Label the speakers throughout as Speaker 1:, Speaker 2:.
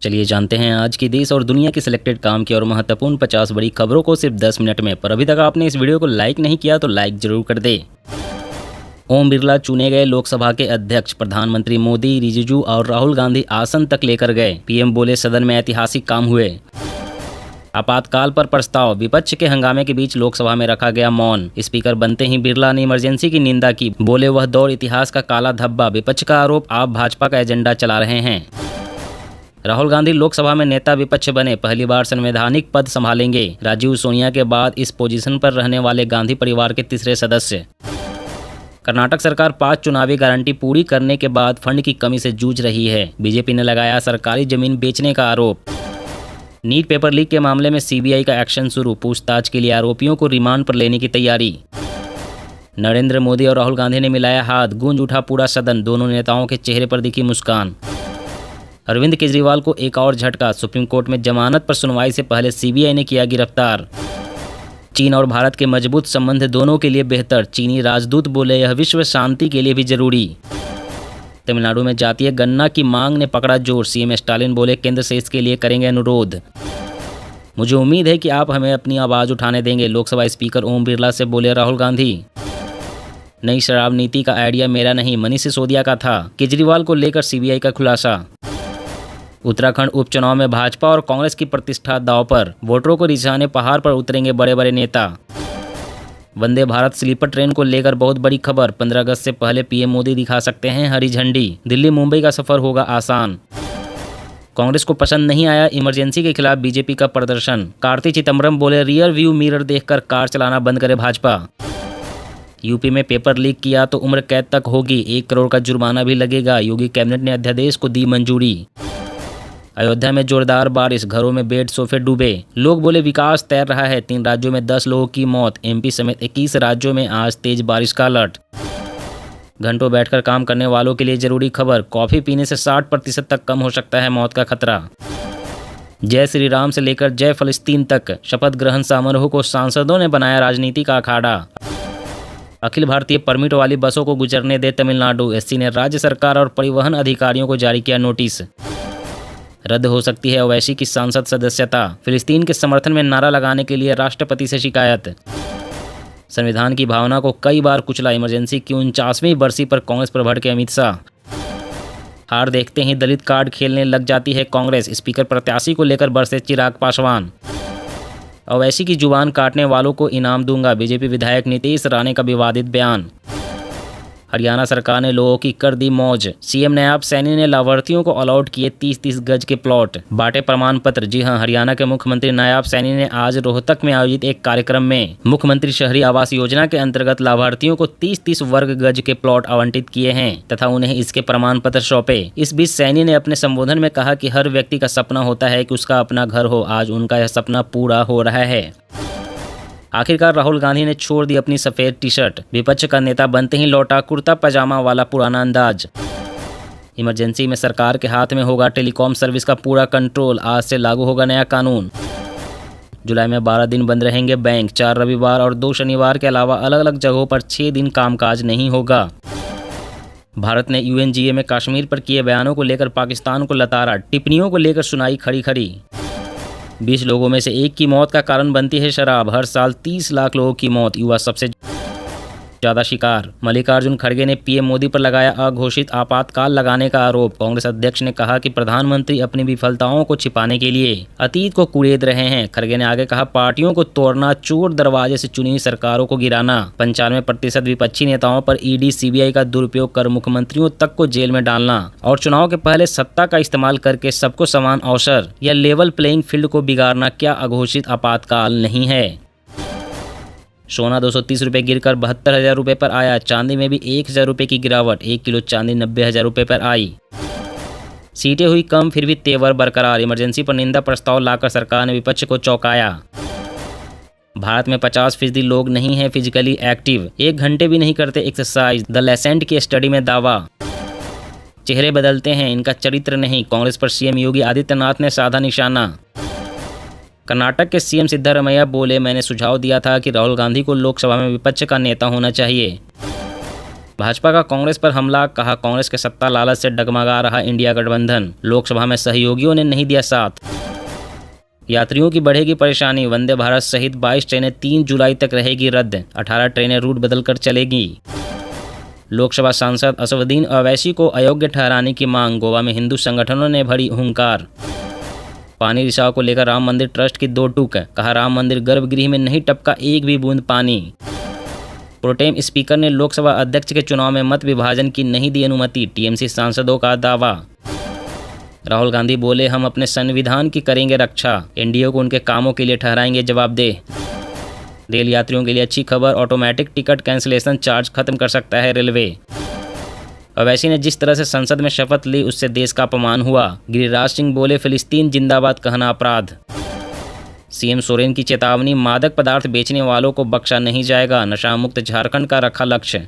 Speaker 1: चलिए जानते हैं आज की देश और दुनिया की सिलेक्टेड काम की और महत्वपूर्ण 50 बड़ी खबरों को सिर्फ 10 मिनट में। पर अभी तक आपने इस वीडियो को लाइक नहीं किया तो लाइक जरूर कर दे। ओम बिरला चुने गए लोकसभा के अध्यक्ष। प्रधानमंत्री मोदी, रिजिजू और राहुल गांधी आसन तक लेकर गए। पीएम बोले सदन में ऐतिहासिक काम हुए। आपातकाल पर प्रस्ताव। विपक्ष के हंगामे के बीच लोकसभा में रखा गया मौन। स्पीकर बनते ही बिरला ने इमरजेंसी की निंदा की। बोले वह दौर इतिहास का काला धब्बा। विपक्ष का आरोप आप भाजपा का एजेंडा चला रहे हैं। राहुल गांधी लोकसभा में नेता विपक्ष बने। पहली बार संवैधानिक पद संभालेंगे। राजीव सोनिया के बाद इस पोजीशन पर रहने वाले गांधी परिवार के तीसरे सदस्य। कर्नाटक सरकार 5 चुनावी गारंटी पूरी करने के बाद फंड की कमी से जूझ रही है। बीजेपी ने लगाया सरकारी जमीन बेचने का आरोप। नीट पेपर लीक के मामले में सीबीआई का एक्शन शुरू। पूछताछ के लिए आरोपियों को रिमांड पर लेने की तैयारी। नरेंद्र मोदी और राहुल गांधी ने मिलाया हाथ। गूंज उठा पूरा सदन। दोनों नेताओं के चेहरे पर दिखी मुस्कान। अरविंद केजरीवाल को एक और झटका। सुप्रीम कोर्ट में जमानत पर सुनवाई से पहले सीबीआई ने किया गिरफ्तार। चीन और भारत के मजबूत संबंध दोनों के लिए बेहतर। चीनी राजदूत बोले यह विश्व शांति के लिए भी जरूरी। तमिलनाडु में जातीय गणना की मांग ने पकड़ा जोर। सीएम स्टालिन बोले केंद्र से इसके लिए करेंगे अनुरोध। मुझे उम्मीद है कि आप हमें अपनी आवाज़ उठाने देंगे। लोकसभा स्पीकर ओम बिरला से बोले राहुल गांधी। नई शराब नीति का आइडिया मेरा नहीं, मनीष सिसोदिया का था। केजरीवाल को लेकर सीबीआई का खुलासा। उत्तराखंड उपचुनाव में भाजपा और कांग्रेस की प्रतिष्ठा दांव पर। वोटरों को रिझाने पहाड़ पर उतरेंगे बड़े बड़े नेता। वंदे भारत स्लीपर ट्रेन को लेकर बहुत बड़ी खबर। 15 अगस्त से पहले पीएम मोदी दिखा सकते हैं हरी झंडी। दिल्ली मुंबई का सफर होगा आसान। कांग्रेस को पसंद नहीं आया इमरजेंसी के खिलाफ बीजेपी का प्रदर्शन। कार्ति चिदंबरम बोले रियर व्यू मिरर देखकर कार चलाना बंद करे भाजपा। यूपी में पेपर लीक किया तो उम्र कैद तक होगी। 1 करोड़ का जुर्माना भी लगेगा। योगी कैबिनेट ने अध्यादेश को दी मंजूरी। अयोध्या में जोरदार बारिश। घरों में बेड सोफे डूबे। लोग बोले विकास तैर रहा है। 3 राज्यों में 10 लोगों की मौत। एमपी समेत 21 राज्यों में आज तेज बारिश का अलर्ट। घंटों बैठकर काम करने वालों के लिए जरूरी खबर। कॉफी पीने से 60% तक कम हो सकता है मौत का खतरा। जय श्री राम से लेकर जय फलस्तीन तक शपथ ग्रहण समारोह को सांसदों ने बनाया राजनीति का अखाड़ा। अखिल भारतीय परमिट वाली बसों को गुजरने दे तमिलनाडु। एससी ने राज्य सरकार और परिवहन अधिकारियों को जारी किया नोटिस। रद्द हो सकती है ओवैसी की सांसद सदस्यता। फिलिस्तीन के समर्थन में नारा लगाने के लिए राष्ट्रपति से शिकायत। संविधान की भावना को कई बार कुचला। इमरजेंसी की 49वीं बरसी पर कांग्रेस पर भड़के अमित शाह। हार देखते ही दलित कार्ड खेलने लग जाती है कांग्रेस। स्पीकर प्रत्याशी को लेकर बरसे चिराग पासवान। ओवैसी की जुबान काटने वालों को इनाम दूंगा। बीजेपी विधायक नीतीश राणे का विवादित बयान। हरियाणा सरकार ने लोगों की कर दी मौज। सीएम नायब सैनी ने लाभार्थियों को अलॉट किए 30-30 गज के प्लॉट। बांटे प्रमाण पत्र। जी हां, हरियाणा के मुख्यमंत्री नायब सैनी ने आज रोहतक में आयोजित एक कार्यक्रम में मुख्यमंत्री शहरी आवास योजना के अंतर्गत लाभार्थियों को 30-30 वर्ग गज के प्लॉट आवंटित किए हैं तथा उन्हें इसके प्रमाण पत्र सौंपे। इस बीच सैनी ने अपने संबोधन में कहा कि हर व्यक्ति का सपना होता है कि उसका अपना घर हो। आज उनका यह सपना पूरा हो रहा है। आखिरकार राहुल गांधी ने छोड़ दी अपनी सफेद टी शर्ट। विपक्ष का नेता बनते ही लौटा कुर्ता पजामा वाला पुराना अंदाज। इमरजेंसी में सरकार के हाथ में होगा टेलीकॉम सर्विस का पूरा कंट्रोल। आज से लागू होगा नया कानून। जुलाई में 12 दिन बंद रहेंगे बैंक। 4 रविवार और 2 शनिवार के अलावा अलग अलग जगहों पर 6 दिन कामकाज नहीं होगा। भारत ने यूएनजीए में कश्मीर पर किए बयानों को लेकर पाकिस्तान को लताड़ा। टिप्पणियों को लेकर सुनाई खड़ी खड़ी। 20 लोगों में से 1 की मौत का कारण बनती है शराब। हर साल 30 लाख लोगों की मौत। युवा सबसे ज्यादा शिकार। मल्लिकार्जुन खड़गे ने पीएम मोदी पर लगाया अघोषित आपातकाल लगाने का आरोप। कांग्रेस अध्यक्ष ने कहा कि प्रधानमंत्री अपनी विफलताओं को छिपाने के लिए अतीत को कुरेद रहे हैं। खड़गे ने आगे कहा पार्टियों को तोड़ना, चोर दरवाजे से चुनी सरकारों को गिराना। 95% विपक्षी नेताओं पर ईडी सीबीआई का दुरुपयोग कर मुख्यमंत्रियों तक को जेल में डालना और चुनाव के पहले सत्ता का इस्तेमाल करके सबको समान अवसर या लेवल प्लेइंग फील्ड को बिगाड़ना क्या अघोषित आपातकाल नहीं है। सोना 230 रुपये गिरकर 72,000 रुपये पर आया। चांदी में भी 1,000 रुपये की गिरावट। 1 किलो चांदी 90,000 रुपये पर आई। सीटें हुई कम फिर भी तेवर बरकरार। इमरजेंसी पर निंदा प्रस्ताव लाकर सरकार ने विपक्ष को चौंकाया। भारत में 50% लोग नहीं हैं फिजिकली एक्टिव। 1 घंटे भी नहीं करते एक्सरसाइज। द लेसेंट की स्टडी में दावा। चेहरे बदलते हैं, इनका चरित्र नहीं। कांग्रेस पर सीएम योगी आदित्यनाथ ने साधा निशाना। कर्नाटक के सीएम सिद्धारमैया बोले मैंने सुझाव दिया था कि राहुल गांधी को लोकसभा में विपक्ष का नेता होना चाहिए। भाजपा का कांग्रेस पर हमला, कहा कांग्रेस के सत्ता लालच से डगमगा रहा इंडिया गठबंधन, लोकसभा में सहयोगियों ने नहीं दिया साथ। यात्रियों की बढ़ेगी परेशानी, वंदे भारत सहित 22 ट्रेनें 3 जुलाई तक रहेगी रद्द, 18 ट्रेनें रूट बदलकर चलेगी। लोकसभा सांसद असदुद्दीन ओवैसी को अयोग्य ठहराने की मांग, गोवा में हिंदू संगठनों ने भरी हुंकार। पानी रिसाव को लेकर राम मंदिर ट्रस्ट की दो टूक, कहा राम मंदिर गर्भगृह में नहीं टपका एक भी बूंद पानी। प्रोटेम स्पीकर ने लोकसभा अध्यक्ष के चुनाव में मत विभाजन की नहीं दी अनुमति, टीएमसी सांसदों का दावा। राहुल गांधी बोले हम अपने संविधान की करेंगे रक्षा, एनडीए को उनके कामों के लिए ठहराएंगे जवाबदेह। रेल यात्रियों के लिए अच्छी खबर, ऑटोमेटिक टिकट कैंसिलेशन चार्ज खत्म कर सकता है रेलवे। ओवैसी ने जिस तरह से संसद में शपथ ली उससे देश का अपमान हुआ, गिरिराज सिंह बोले फिलिस्तीन जिंदाबाद कहना अपराध। सीएम सोरेन की चेतावनी, मादक पदार्थ बेचने वालों को बख्शा नहीं जाएगा, नशा मुक्त झारखंड का रखा लक्ष्य।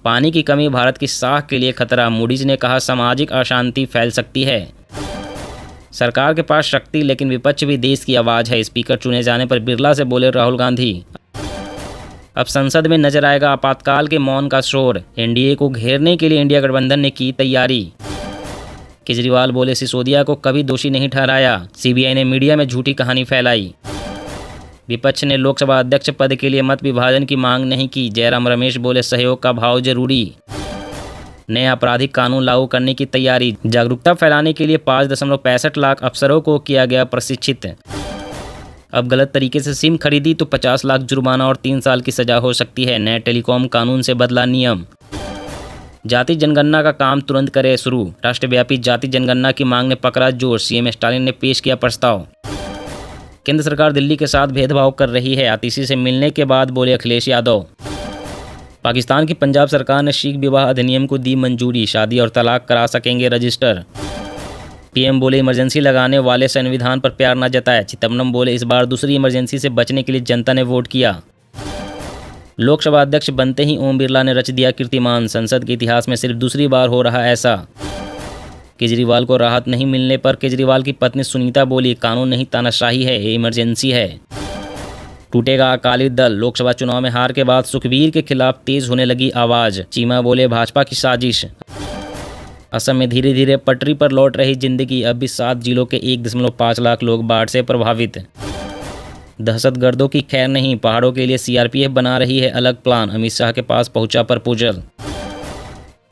Speaker 1: पानी की कमी भारत की साख के लिए खतरा, मूडीज ने कहा सामाजिक अशांति फैल सकती है। सरकार के पास शक्ति लेकिन विपक्ष भी देश की आवाज़ है, स्पीकर चुने जाने पर बिरला से बोले राहुल गांधी। अब संसद में नजर आएगा आपातकाल के मौन का शोर, एनडीए को घेरने के लिए इंडिया गठबंधन ने की तैयारी। केजरीवाल बोले सिसोदिया को कभी दोषी नहीं ठहराया, सीबीआई ने मीडिया में झूठी कहानी फैलाई। विपक्ष ने लोकसभा अध्यक्ष पद के लिए मत विभाजन की मांग नहीं की, जयराम रमेश बोले सहयोग का भाव जरूरी। नया आपराधिक कानून लागू करने की तैयारी, जागरूकता फैलाने के लिए 5.65 लाख अफसरों को किया गया प्रशिक्षित। अब गलत तरीके से सिम खरीदी तो 50 लाख जुर्माना और 3 साल की सजा हो सकती है, नए टेलीकॉम कानून से बदला नियम। जाति जनगणना का काम तुरंत करे शुरू, राष्ट्रव्यापी जाति जनगणना की मांग ने पकड़ा जोर, सीएम स्टालिन ने पेश किया प्रस्ताव। केंद्र सरकार दिल्ली के साथ भेदभाव कर रही है, आतिशी से मिलने के बाद बोले अखिलेश यादव। पाकिस्तान की पंजाब सरकार ने सिख विवाह अधिनियम को दी मंजूरी, शादी और तलाक करा सकेंगे रजिस्टर। पीएम बोले इमरजेंसी लगाने वाले संविधान पर प्यार न जताए, चिदम्बरम बोले इस बार दूसरी इमरजेंसी से बचने के लिए जनता ने वोट किया। लोकसभा अध्यक्ष बनते ही ओम बिरला ने रच दिया कीर्तिमान, संसद के इतिहास में सिर्फ दूसरी बार हो रहा ऐसा। केजरीवाल को राहत नहीं मिलने पर केजरीवाल की पत्नी सुनीता बोली कानून नहीं तानाशाही है, ये इमरजेंसी है। टूटेगा अकाली दल, लोकसभा चुनाव में हार के बाद सुखबीर के खिलाफ तेज होने लगी आवाज, चीमा बोले भाजपा की साजिश। असम में धीरे धीरे पटरी पर लौट रही जिंदगी, अब भी 7 जिलों के 1.5 लाख लोग बाढ़ से प्रभावित। दहशतगर्दों की खैर नहीं, पहाड़ों के लिए सीआरपीएफ बना रही है अलग प्लान, अमित शाह के पास पहुंचा प्रपोजल।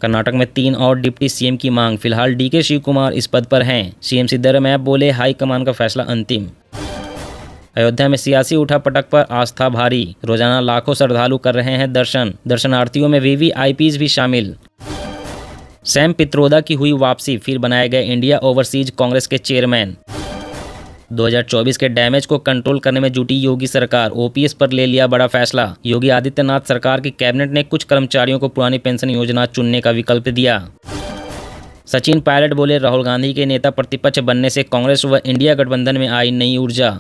Speaker 1: कर्नाटक में 3 और डिप्टी सीएम की मांग, फिलहाल डीके शिव कुमार इस पद पर हैं, सीएम सिद्धरमैया बोले हाईकमान का फैसला अंतिम। अयोध्या में सियासी उठापटक पर आस्था भारी, रोजाना लाखों श्रद्धालु कर रहे हैं दर्शन, दर्शनार्थियों में वीवीआईपीज भी शामिल। सैम पित्रोदा की हुई वापसी, फिर बनाए गए इंडिया ओवरसीज कांग्रेस के चेयरमैन। 2024 के डैमेज को कंट्रोल करने में जुटी योगी सरकार, ओपीएस पर ले लिया बड़ा फैसला, योगी आदित्यनाथ सरकार की कैबिनेट ने कुछ कर्मचारियों को पुरानी पेंशन योजना चुनने का विकल्प दिया। सचिन पायलट बोले राहुल गांधी के नेता प्रतिपक्ष बनने से कांग्रेस व इंडिया गठबंधन में आई नई ऊर्जा।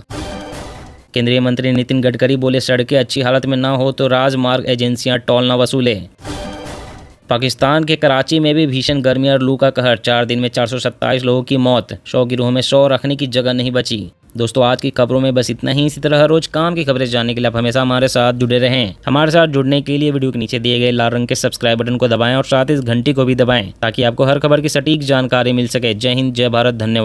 Speaker 1: केंद्रीय मंत्री नितिन गडकरी बोले सड़कें अच्छी हालत में न हो तो राजमार्ग एजेंसियां टोल न वसूले। पाकिस्तान के कराची में भी भीषण गर्मी और लू का कहर, 4 दिन में 427 लोगों की मौत, 100 गिरोह में 100 रखने की जगह नहीं बची। दोस्तों आज की खबरों में बस इतना ही। इसी तरह हर रोज काम की खबरें जानने के लिए आप हमेशा हमारे साथ जुड़े रहें। हमारे साथ जुड़ने के लिए वीडियो के नीचे दिए गए लाल रंग के सब्सक्राइब बटन को दबाएं और साथ इस घंटी को भी दबाएं ताकि आपको हर खबर की सटीक जानकारी मिल सके। जय हिंद, जय भारत, धन्यवाद।